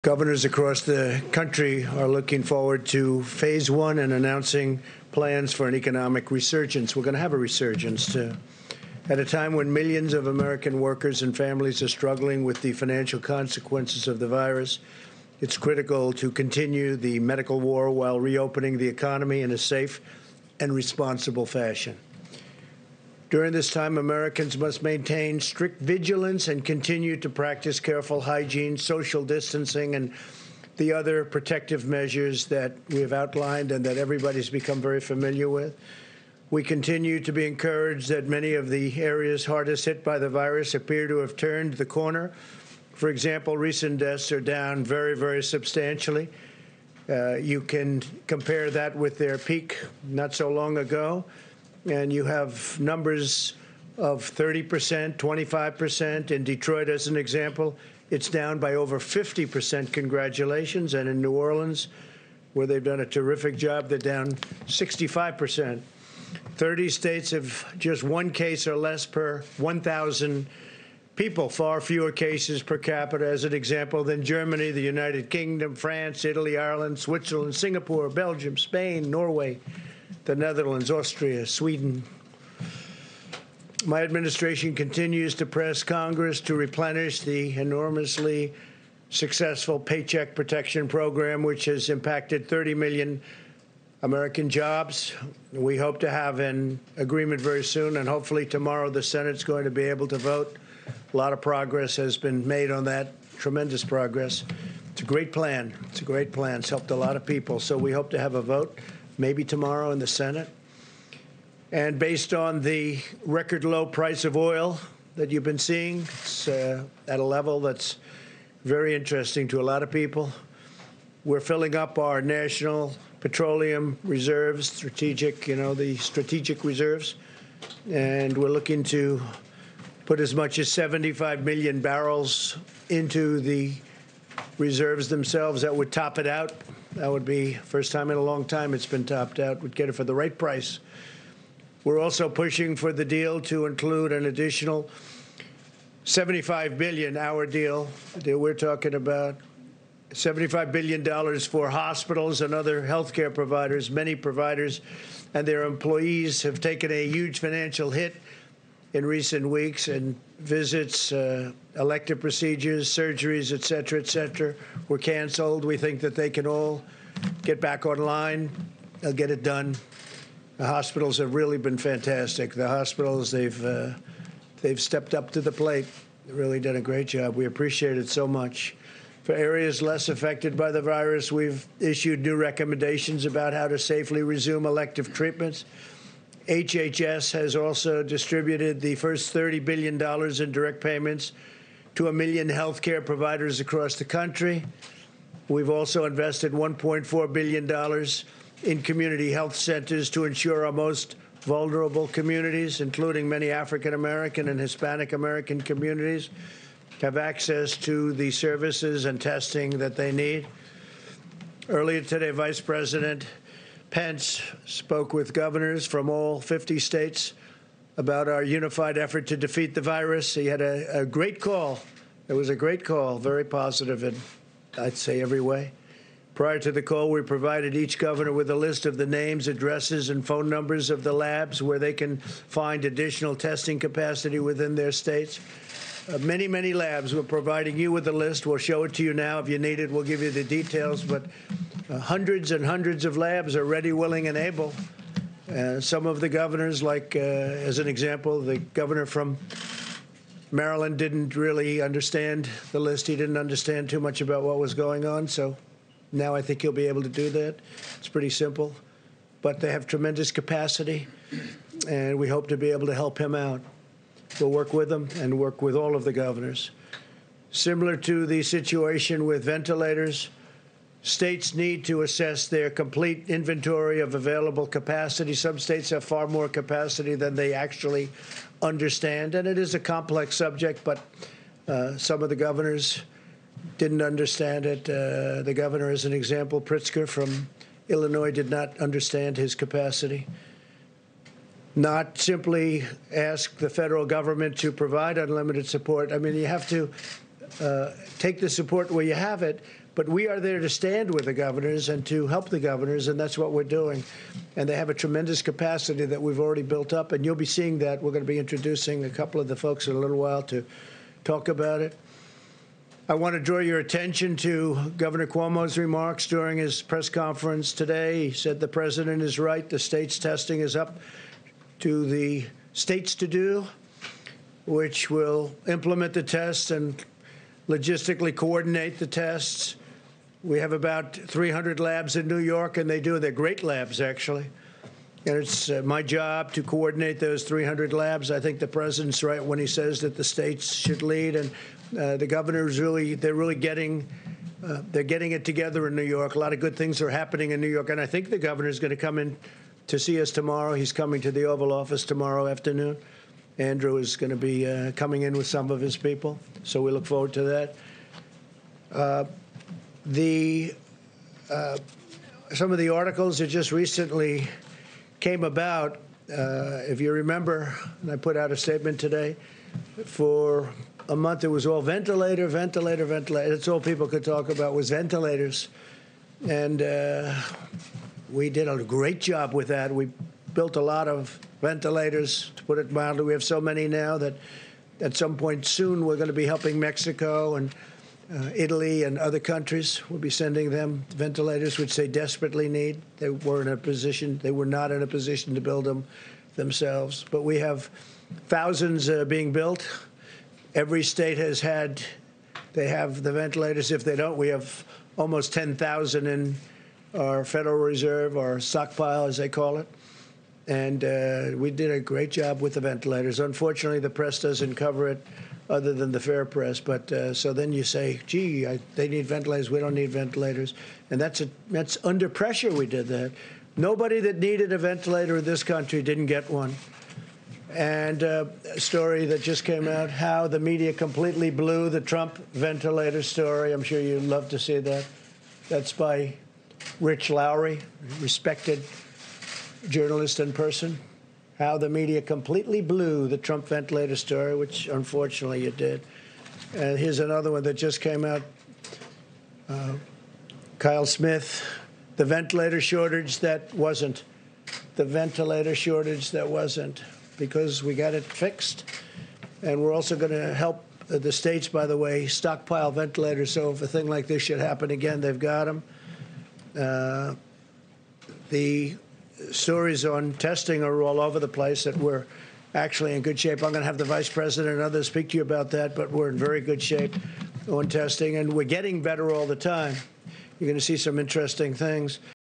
Governors across the country are looking forward to phase one and announcing plans for an economic resurgence. We're going to have a resurgence at a time when millions of American workers and families are struggling with the financial consequences of the virus. It's critical to continue the medical war while reopening the economy in a safe and responsible fashion. During this time, Americans must maintain strict vigilance and continue to practice careful hygiene, social distancing, and the other protective measures that we have outlined and that everybody's become very familiar with. We continue to be encouraged that many of the areas hardest hit by the virus appear to have turned the corner. For example, recent deaths are down very, very substantially. You can compare that with their peak not so long ago. And you have numbers of 30%, 25%. In Detroit, as an example, it's down by over 50%. Congratulations. And in New Orleans, where they've done a terrific job, they're down 65%. 30 states have just one case or less per 1,000 people, far fewer cases per capita, as an example, than Germany, the United Kingdom, France, Italy, Ireland, Switzerland, Singapore, Belgium, Spain, Norway, the Netherlands, Austria, Sweden. My administration continues to press Congress to replenish the enormously successful Paycheck Protection Program, which has impacted 30 million American jobs. We hope to have an agreement very soon, and hopefully tomorrow the Senate's going to be able to vote. A lot of progress has been made on that, tremendous progress. It's a great plan. It's a great plan. It's helped a lot of people. So we hope to have a vote maybe tomorrow in the Senate. And based on the record low price of oil that you've been seeing, it's at a level that's very interesting to a lot of people. We're filling up our national petroleum reserves, the strategic reserves, and we're looking to put as much as 75 million barrels into the reserves themselves. That would top it out. That would be first time in a long time it's been topped out. We'd get it for the right price. We're also pushing for the deal to include an additional $75 billion, our deal that we're talking about, $75 billion for hospitals and other healthcare providers. Many providers and their employees have taken a huge financial hit in recent weeks, and visits, elective procedures, surgeries, et cetera, were canceled. We think that they can all get back online. They'll get it done. The hospitals have really been fantastic. The hospitals, they've stepped up to the plate. They've really done a great job. We appreciate it so much. For areas less affected by the virus, we've issued new recommendations about how to safely resume elective treatments. HHS has also distributed the first $30 billion in direct payments to 1 million healthcare providers across the country. We've also invested $1.4 billion in community health centers to ensure our most vulnerable communities, including many African American and Hispanic American communities, have access to the services and testing that they need. Earlier today, Vice President Pence spoke with governors from all 50 states about our unified effort to defeat the virus. He had a great call. It was a great call, very positive in, I'd say, every way. Prior to the call, we provided each governor with a list of the names, addresses, and phone numbers of the labs where they can find additional testing capacity within their states. Many, many labs. We're providing you with a list. We'll show it to you now. If you need it, we'll give you the details. But hundreds and hundreds of labs are ready, willing, and able. Some of the governors, like, as an example, the governor from Maryland didn't really understand the list. He didn't understand too much about what was going on. So now I think he'll be able to do that. It's pretty simple. But they have tremendous capacity, and we hope to be able to help him out. We'll work with them and work with all of the governors. Similar to the situation with ventilators, states need to assess their complete inventory of available capacity. Some states have far more capacity than they actually understand, and it is a complex subject, but some of the governors didn't understand it. The governor, as an example, Pritzker from Illinois, did not understand his capacity. Not simply ask the federal government to provide unlimited support. I mean, you have to take the support where you have it, But we are there to stand with the governors and to help the governors, and that's what we're doing. And they have a tremendous capacity that we've already built up, and you'll be seeing that. We're going to be introducing a couple of the folks in a little while to talk about it. I want to draw your attention to Governor Cuomo's remarks during his press conference today. He said the president is right. The state's testing is up to the states to do, which will implement the tests and logistically coordinate the tests. We have about 300 labs in New York, and they're great labs, actually. And it's my job to coordinate those 300 labs. I think the president's right when he says that the states should lead, and the governors they're getting it together in New York. A lot of good things are happening in New York, and I think the governor's going to come in to see us tomorrow. He's coming to the Oval Office tomorrow afternoon. Andrew is going to be coming in with some of his people, so we look forward to that. Some of the articles that just recently came about, if you remember, and I put out a statement today, for a month it was all ventilator, ventilator, ventilator. That's all people could talk about was ventilators. And we did a great job with that. We built a lot of ventilators, to put it mildly. We have so many now that at some point soon we're going to be helping Mexico and Italy and other countries. We'll be sending them ventilators, which they desperately need. They were not in a position to build them themselves. But we have thousands being built. Every state they have the ventilators. If they don't, we have almost 10,000 in our Federal Reserve, our stockpile, as they call it. And we did a great job with the ventilators. Unfortunately, the press doesn't cover it other than the fair press. But so then you say, gee, they need ventilators. We don't need ventilators. And that's under pressure we did that. Nobody that needed a ventilator in this country didn't get one. And a story that just came out, how the media completely blew the Trump ventilator story. I'm sure you'd love to see that. That's by Rich Lowry, respected journalist and person. How the media completely blew the Trump ventilator story, which unfortunately it did. And here's another one that just came out. Kyle Smith, the ventilator shortage that wasn't. The ventilator shortage that wasn't. Because we got it fixed. And we're also going to help the states, by the way, stockpile ventilators. So if a thing like this should happen again, they've got them. The stories on testing are all over the place, that we're actually in good shape. I'm going to have the vice president and others speak to you about that, but we're in very good shape on testing, and we're getting better all the time. You're going to see some interesting things.